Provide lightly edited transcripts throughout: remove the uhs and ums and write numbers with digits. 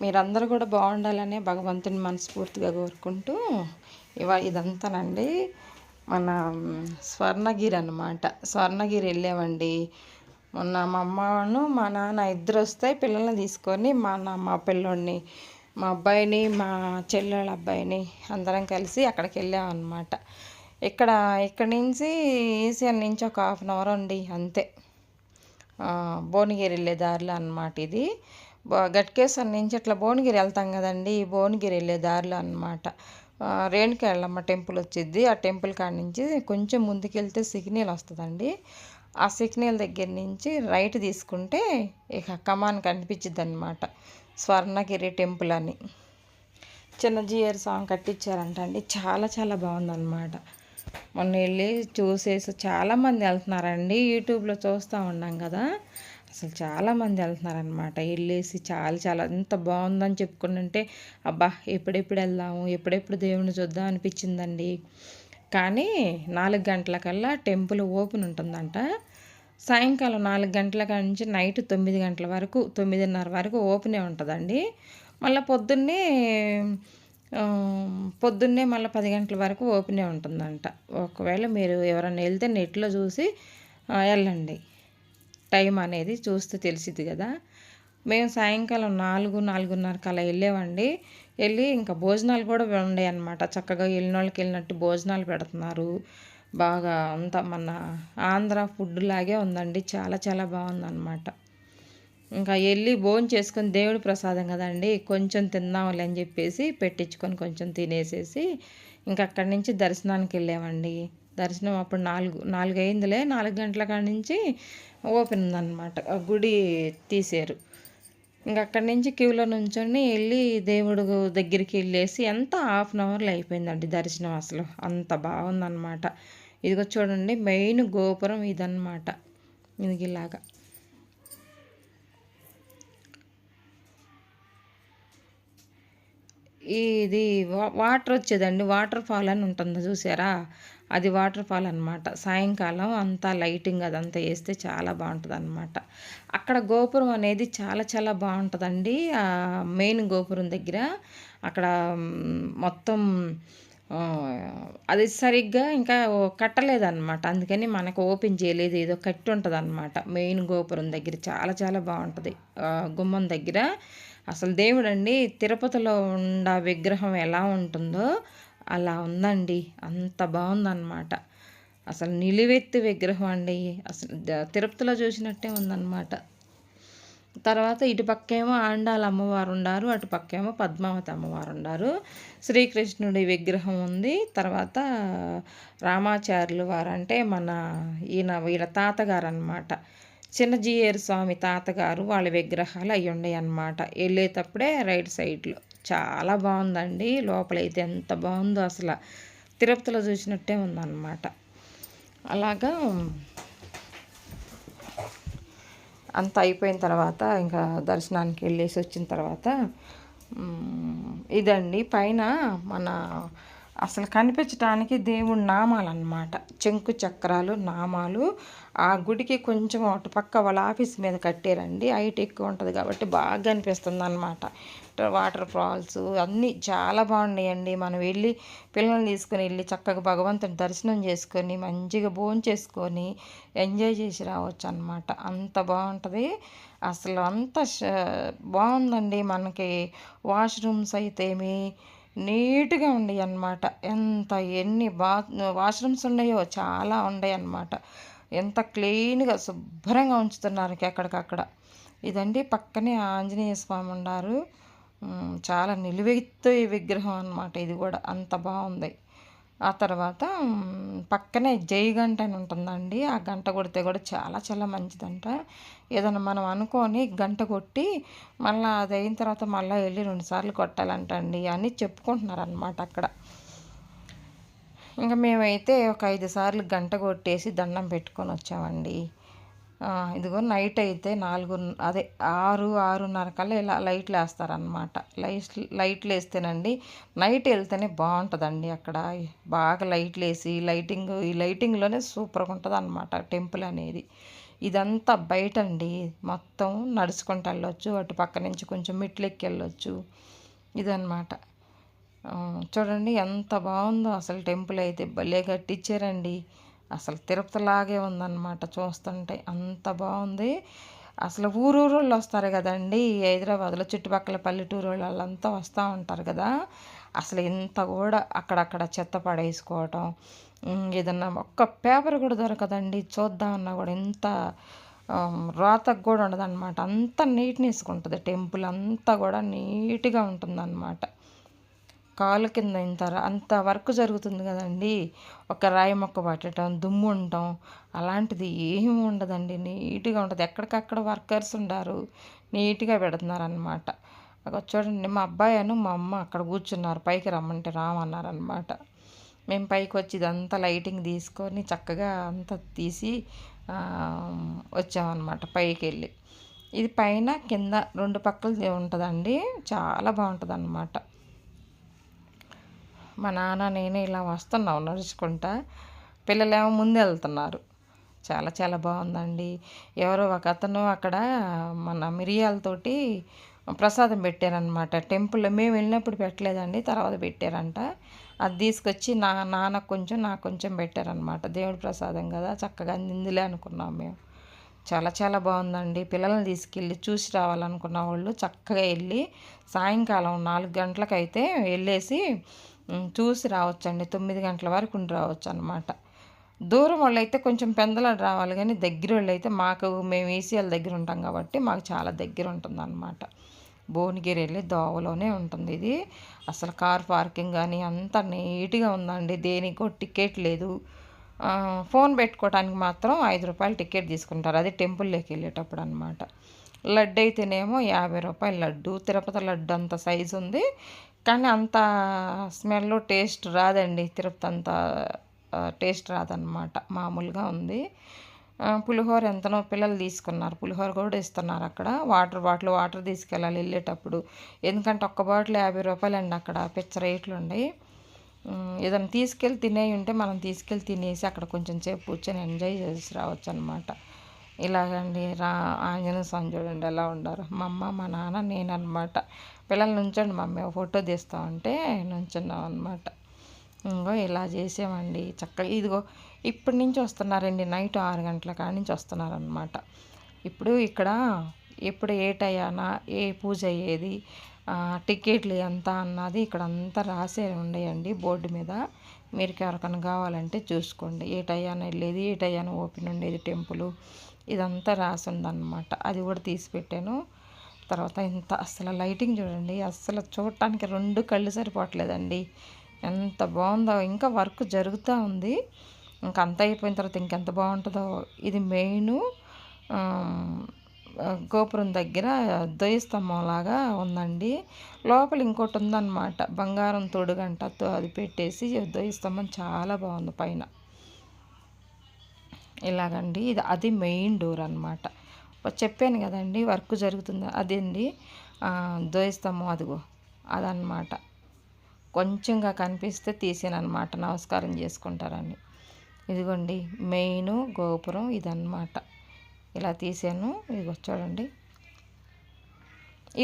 మీరందరూ కూడా బాగుండాలనే భగవంతుని మనస్ఫూర్తిగా కోరుకుంటూ ఇదంతానండి మన స్వర్ణగిరి అన్నమాట. స్వర్ణగిరి వెళ్ళామండి మొన్న. మా అమ్మను మా నాన్న ఇద్దరు వస్తే పిల్లల్ని తీసుకొని మా పిల్లోడిని, మా అబ్బాయిని, మా చెల్లెళ్ళ అబ్బాయిని అందరం కలిసి అక్కడికి వెళ్ళామన్నమాట. ఇక్కడి నుంచి ఈసీఎల్ నుంచి ఒక 1/2 అవర్ అండి అంతే. భువనగిరి వెళ్ళే దారిలో అన్నమాట ఇది. గట్కేశ్వరం నుంచి ఇట్లా భువనగిరి వెళ్తాం కదండి, భువనగిరి వెళ్ళే దారిలో అన్నమాట. రేణుకా ఎల్లమ్మ టెంపుల్ వచ్చింది. ఆ టెంపుల్ కాడ నుంచి కొంచెం ముందుకెళ్తే సిగ్నల్ వస్తుందండి. ఆ సిగ్నల్ దగ్గర నుంచి రైట్ తీసుకుంటే ఇక కమాన్ కనిపించిద్ది అనమాట, స్వర్ణగిరి టెంపుల్ అని. చిన్న జీఆర్ సాంగ్ కట్టించారంట అండి, చాలా చాలా బాగుందన్నమాట. మొన్న వెళ్ళి చూసేసి చాలామంది వెళ్తున్నారండి. యూట్యూబ్లో చూస్తూ ఉన్నాం కదా, అసలు చాలామంది వెళ్తున్నారనమాట. వెళ్ళేసి చాలా చాలా ఎంత బాగుందని చెప్పుకుంటుంటే అబ్బా ఎప్పుడెప్పుడు వెళ్దాము, ఎప్పుడెప్పుడు దేవుని చూద్దాం అనిపించిందండి. కానీ 4 గంటలకల్లా టెంపుల్ ఓపెన్ ఉంటుందంట. సాయంకాలం 4 గంటల నుంచి నైట్ 9 గంటల వరకు, 9:30 వరకు ఓపెనే ఉంటుందండి. మళ్ళీ పొద్దున్నే మళ్ళీ 10 గంటల వరకు ఓపెనే ఉంటుందంట. ఒకవేళ మీరు ఎవరైనా వెళ్తే నెట్లో చూసి వెళ్ళండి, టైం అనేది చూస్తే తెలిసిద్ది కదా. మేము సాయంకాలం 4:30 అలా వెళ్ళామండి. వెళ్ళి ఇంకా భోజనాలు కూడా ఉన్నాయి అన్నమాట. చక్కగా వెళ్ళిన వాళ్ళకి వెళ్ళినట్టు భోజనాలు పెడుతున్నారు. బాగా అంతా మన ఆంధ్ర ఫుడ్ లాగే ఉందండి, చాలా చాలా బాగుందన్నమాట. ఇంకా వెళ్ళి భోజనం చేసుకొని దేవుడి ప్రసాదం కదండి, కొంచెం తిందాంలే అని చెప్పేసి పెట్టించుకొని కొంచెం తినేసేసి ఇంకా అక్కడి నుంచి దర్శనానికి వెళ్ళామండి. దర్శనం అప్పుడు 4 అయిందిలే. 4 గంటల కాడ నుంచి ఓపెన్ ఉందన్నమాట, గుడి తీసారు. ఇంకా అక్కడి నుంచి క్యూలో నుంచొని వెళ్ళి దేవుడు దగ్గరికి వెళ్ళేసి ఎంత 1/2 అవర్లో అయిపోయిందండి దర్శనం. అసలు అంత బాగుందన్నమాట. ఇదిగో చూడండి, మెయిన్ గోపురం ఇదన్నమాట. ఇలాగా ఇది వాటర్ వచ్చేదండి, వాటర్ ఫాల్ అని ఉంటుంది చూసారా, అది వాటర్ ఫాల్ అనమాట. సాయంకాలం అంతా లైటింగ్ అదంతా వేస్తే చాలా బాగుంటుంది అనమాట. అక్కడ గోపురం అనేది చాలా చాలా బాగుంటుందండి. మెయిన్ గోపురం దగ్గర అక్కడ మొత్తం అది సరిగ్గా ఇంకా కట్టలేదన్నమాట, అందుకని మనకు ఓపెన్ చేయలేదు. ఏదో కట్టి ఉంటుంది అనమాట మెయిన్ గోపురం దగ్గర. చాలా చాలా బాగుంటుంది గుమ్మం దగ్గర. అసలు దేవుడండి తిరుపతిలో ఉన్న విగ్రహం ఎలా ఉంటుందో అలా ఉందండి, అంత బాగుందన్నమాట. అసలు నిలువెత్తు విగ్రహం అండి, అసలు తిరుపతిలో చూసినట్టే ఉందన్నమాట. తర్వాత ఇటు పక్కేమో ఆండాల అమ్మవారు ఉన్నారు, అటు పక్కేమో పద్మావతి అమ్మవారు ఉన్నారు. శ్రీకృష్ణుడి విగ్రహం ఉంది. తర్వాత రామాచార్యులు వారు అంటే వీళ్ళ తాతగారు అనమాట, చిన్న జీఏరు స్వామి తాతగారు వాళ్ళ విగ్రహాలు అవి ఉన్నాయి అన్నమాట. వెళ్ళేటప్పుడే రైట్ సైడ్లో చాలా బాగుందండి. లోపలైతే ఎంత బాగుందో అసలు తిరుపతిలో చూసినట్టే ఉందన్నమాట. అలాగా అంత అయిపోయిన తర్వాత ఇంకా దర్శనానికి వెళ్ళేసి వచ్చిన తర్వాత ఇదండి పైన అసలు కనిపించడానికి దేవుడి నామాలు అన్నమాట, శంకు చక్రాలు నామాలు. ఆ గుడికి కొంచెం అటు పక్క వాళ్ళ ఆఫీస్ మీద కట్టారండి, హైట్ ఎక్కువ ఉంటుంది కాబట్టి బాగా అనిపిస్తుంది అన్నమాట. వాటర్ ఫాల్స్ అన్నీ చాలా బాగున్నాయండి. మనం వెళ్ళి పిల్లల్ని తీసుకొని వెళ్ళి చక్కగా భగవంతుని దర్శనం చేసుకొని మంచిగా భోజనం చేసుకొని ఎంజాయ్ చేసి రావచ్చు అన్నమాట. అంత బాగుంటుంది అసలు, అంత బాగుందండి. మనకి వాష్రూమ్స్ అయితేమి నీట్గా ఉండేవి అన్నమాట. ఎన్ని వాష్రూమ్స్ ఉన్నాయో చాలా ఉన్నాయి అన్నమాట. ఎంత క్లీన్గా శుభ్రంగా ఉంచుతున్నారు ఎక్కడికక్కడ. ఇదండి పక్కనే ఆంజనేయ స్వామి ఉన్నారు, చాలా నిలువెత్తు విగ్రహం అన్నమాట. ఇది కూడా అంత బాగుంది. ఆ తర్వాత పక్కనే జై గంట అని ఉంటుందండి, ఆ గంట కొడితే కూడా చాలా చాలా మంచిదంట. ఏదైనా మనం అనుకొని గంట కొట్టి మళ్ళీ అది అయిన తర్వాత మళ్ళీ వెళ్ళి 2 సార్లు కొట్టాలంటండి అని చెప్పుకుంటున్నారనమాట అక్కడ. ఇంకా మేమైతే ఒక 5 సార్లు గంట కొట్టేసి దండం పెట్టుకొని వచ్చామండి. ఇదిగో నైట్ అయితే 6:30 కల్లా ఇలా లైట్లు వేస్తారనమాట. లైట్లు వేస్తేనండి నైట్ వెళ్తేనే బాగుంటుందండి. అక్కడ బాగా లైట్లు వేసి ఈ లైటింగ్లోనే సూపర్గా ఉంటుంది అనమాట టెంపుల్ అనేది. ఇదంతా బయటండి, మొత్తం నడుచుకుంటూ వెళ్ళొచ్చు, అటు పక్క నుంచి కొంచెం మెట్లెక్కి వెళ్ళొచ్చు. ఇదన్నమాట. చూడండి ఎంత బాగుందో అసలు టెంపుల్ అయితే, భలే కట్టించారండి. అసలు తిరుపతిలాగే ఉందన్నమాట చూస్తుంటే, అంత బాగుంది. అసలు ఊరూరోళ్ళు వస్తారు కదండి హైదరాబాద్లో, చుట్టుపక్కల పల్లెటూరు వాళ్ళంతా వస్తూ ఉంటారు కదా. అసలు ఇంత కూడా అక్కడక్కడ చెత్త పడేసుకోవటం, ఏదన్నా ఒక్క పేపర్ కూడా దొరకదండి, చూద్దామన్నా కూడా ఇంత రాతకు కూడా ఉండదన్నమాట. అంత నీట్నెస్గా ఉంటుంది టెంపుల్, అంతా కూడా నీట్గా ఉంటుందన్నమాట. కాలు కింద అంత వర్క్ జరుగుతుంది కదండి, ఒక రాయి మొక్క పట్టడం, దుమ్ము ఉండటం అలాంటిది ఏమి ఉండదండి, నీట్గా ఉంటుంది. ఎక్కడికక్కడ వర్కర్స్ ఉండారు, నీట్గా పెడుతున్నారనమాట. అక్కడ చూడండి, మా అబ్బాయిను మా అమ్మ అక్కడ కూర్చున్నారు, పైకి రమ్మంటే రామన్నారనమాట. మేము పైకి వచ్చి ఇదంతా లైటింగ్ తీసుకొని చక్కగా అంతా తీసి వచ్చామన్నమాట పైకి వెళ్ళి. ఇది పైన కింద రెండు పక్కలు ఉంటుందండి, చాలా బాగుంటుంది అన్నమాట. మా నాన్న నేనే ఇలా వస్తున్నాం నడుచుకుంటా, పిల్లలేమో ముందు వెళ్తున్నారు. చాలా చాలా బాగుందండి. ఎవరో ఒక అతను అక్కడ మన మిరియాలతోటి ప్రసాదం పెట్టారనమాట టెంపుల్లో. మేము వెళ్ళినప్పుడు పెట్టలేదండి, తర్వాత పెట్టారంట. అది తీసుకొచ్చి నాన్నకు కొంచెం నాకు కొంచెం పెట్టారనమాట. దేవుడి ప్రసాదం కదా, చక్కగా నిందులే అనుకున్నాం మేము. చాలా చాలా బాగుందండి. పిల్లల్ని తీసుకెళ్ళి చూసి రావాలనుకున్న వాళ్ళు చక్కగా వెళ్ళి సాయంకాలం 4 గంటలకైతే వెళ్ళేసి చూసి రావచ్చండి. 9 గంటల వరకు ఉండి రావచ్చు అనమాట. దూరం వాళ్ళు అయితే కొంచెం పెందలాడు రావాలి, కానీ దగ్గర వాళ్ళు అయితే మేము ఈసీఎల్ దగ్గర ఉంటాం కాబట్టి మాకు చాలా దగ్గర ఉంటుంది అనమాట. భువనగిరి వెళ్ళి దోవలోనే ఉంటుంది ఇది. అసలు కార్ పార్కింగ్ కానీ అంతా నీట్గా ఉందండి, దేనికో టికెట్ లేదు. ఫోన్ పెట్టుకోవడానికి మాత్రం 5 రూపాయలు టికెట్ తీసుకుంటారు, అది టెంపుల్లోకి వెళ్ళేటప్పుడు అనమాట. లడ్డు అయితేనేమో 50 రూపాయలు లడ్డు. తిరుపతి లడ్డు అంత సైజు ఉంది, కానీ అంత స్మెల్ టేస్ట్ రాదండి. తిరుపతి అంత టేస్ట్ రాదనమాట, మామూలుగా ఉంది. పులిహోర ఎంతనో పిల్లలు తీసుకున్నారు, పులిహోర కూడా ఇస్తున్నారు అక్కడ. వాటర్ తీసుకెళ్ళాలి వెళ్ళేటప్పుడు, ఎందుకంటే ఒక్క బాటిల్ 50 రూపాయలండి, అక్కడ పిచ్చ రేట్లు ఉన్నాయి. ఏదైనా తీసుకెళ్ళి తినేవి ఉంటే మనం తీసుకెళ్ళి తినేసి అక్కడ కొంచెం సేపు కూర్చొని ఎంజాయ్ చేసి రావచ్చు అనమాట. ఇలాగండి ఆంజనేయ స్వామి చూడండి ఎలా ఉండారు. మా అమ్మ మా నాన్న నేను అనమాట. పిల్లలు నుంచండి మమ్మీ ఫోటో తీస్తామంటే నుంచున్నాం అనమాట. ఇంకో ఇలా చేసామండి చక్కగా. ఇదిగో ఇప్పటి నుంచి వస్తున్నారండి, నైట్ 6 గంటల కాడి నుంచి వస్తున్నారనమాట. ఇప్పుడు ఇక్కడ ఎప్పుడు ఏ టయానా ఏ పూజ అయ్యేది, టికెట్లు ఎంత అన్నది ఇక్కడ అంతా రాసే ఉండేయండి బోర్డు మీద. మీరు ఎవరికైనా కావాలంటే చూసుకోండి, ఏ టయాన వెళ్ళేది, ఏ టయాన ఓపెన్ ఉండేది టెంపుల్, ఇదంతా రాసి ఉందన్నమాట. అది కూడా తీసి పెట్టాను. తర్వాత ఇంత అసలు లైటింగ్ చూడండి, అసలు చూడటానికి 2 కళ్ళు సరిపోవట్లేదండి, ఎంత బాగుందో. ఇంకా వర్క్ జరుగుతూ ఉంది, ఇంకా అంత అయిపోయిన తర్వాత ఇంకెంత బాగుంటుందో. ఇది మెయిన్ గోపురం దగ్గర ధ్వజస్తంభం లాగా ఉందండి. లోపల ఇంకోటి ఉందన్నమాట, బంగారం తొడుగంటతో అది పెట్టేసి ధ్వజస్తంభం చాలా బాగుంది పైన. ఇలాగండి అది మెయిన్ డోర్ అనమాట. చెప్పాను కదండి వర్క్ జరుగుతుంది, అదండి ధ్వజస్తంభం, అదిగో అదనమాట. కొంచెంగా కనిపిస్తే తీసానమాట, నమస్కారం చేసుకుంటారని. ఇదిగోండి మెయిన్ గోపురం ఇదన్నమాట, ఇలా తీసాను. ఇదిగో చూడండి,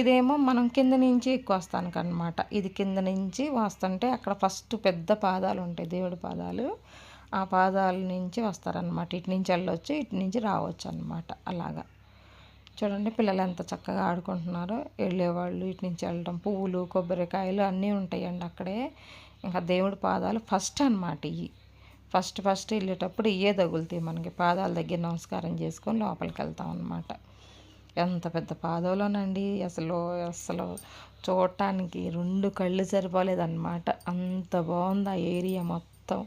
ఇదేమో మనం కింద నుంచి ఎక్కువ వస్తానికి అనమాట. ఇది కింద నుంచి వస్తుంటే అక్కడ ఫస్ట్ పెద్ద పాదాలు ఉంటాయి, దేవుడి పాదాలు, ఆ పాదాల నుంచి వస్తారనమాట. ఇటు నుంచి వెళ్ళొచ్చు, ఇటు నుంచి రావచ్చు అనమాట. అలాగా చూడండి, పిల్లలు ఎంత చక్కగా ఆడుకుంటున్నారో. వెళ్ళేవాళ్ళు ఇటు నుంచి వెళ్ళడం, పువ్వులు కొబ్బరికాయలు అన్నీ ఉంటాయండి అక్కడే. ఇంకా దేవుడి పాదాలు ఫస్ట్ అనమాట. ఇవి ఫస్ట్ వెళ్ళేటప్పుడు ఇవే తగులుతాయి మనకి. పాదాల దగ్గర నమస్కారం చేసుకొని లోపలికి వెళ్తాం అనమాట. ఎంత పెద్ద పాదాలోనండి, అసలు చూడటానికి 2 కళ్ళు సరిపోలేదన్నమాట, అంత బాగుంది ఆ ఏరియా మొత్తం.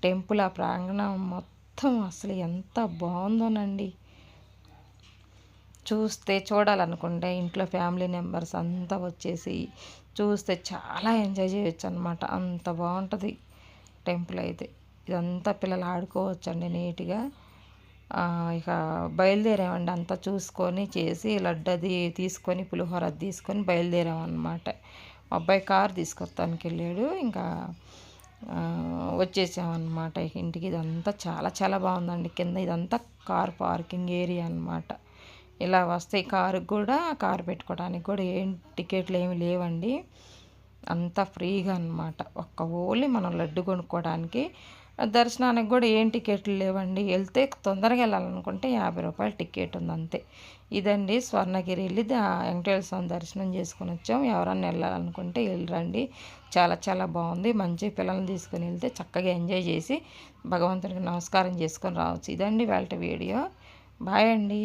టెంపుల్ ఆ ప్రాంగణం మొత్తం అసలు ఎంత బాగుందోనండి. చూడాలనుకుంటే ఇంట్లో ఫ్యామిలీ మెంబర్స్ అంతా వచ్చేసి చూస్తే చాలా ఎంజాయ్ చేయొచ్చు అనమాట, అంత బాగుంటుంది టెంపుల్ అయితే. ఇదంతా పిల్లలు ఆడుకోవచ్చండి నీట్గా. ఇక బయలుదేరామండి, అంతా చూసుకొని చేసి లడ్డు అది తీసుకొని పులిహోర అది తీసుకొని బయలుదేరామన్నమాట. మా అబ్బాయి కారు తీసుకొస్తానికి వెళ్ళాడు, ఇంకా వచ్చేసామన్నమాట ఇంటికి. ఇదంతా చాలా చాలా బాగుందండి. కింద ఇదంతా కార్ పార్కింగ్ ఏరియా అన్నమాట. ఇలా వస్తాయి. కారు పెట్టుకోవడానికి కూడా ఏం టికెట్లు ఏమి లేవండి, అంతా ఫ్రీగా అన్నమాట. ఓన్లీ మనం లడ్డు కొనుక్కోవడానికి. దర్శనానికి కూడా ఏం టికెట్లు లేవండి. వెళ్తే తొందరగా వెళ్ళాలనుకుంటే 50 రూపాయల టికెట్ ఉంది అంతే. ఇదండి స్వర్ణగిరి వెళ్ళి వెంకటేశ్వర స్వామి దర్శనం చేసుకొని వచ్చాం. ఎవరన్నా వెళ్ళాలనుకుంటే వెళ్ళరండి, చాలా చాలా బాగుంది. మంచి పిల్లల్ని తీసుకొని వెళ్తే చక్కగా ఎంజాయ్ చేసి భగవంతుడికి నమస్కారం చేసుకొని రావచ్చు. ఇదండి వాళ్ళ వీడియో. బాయ్ అండి.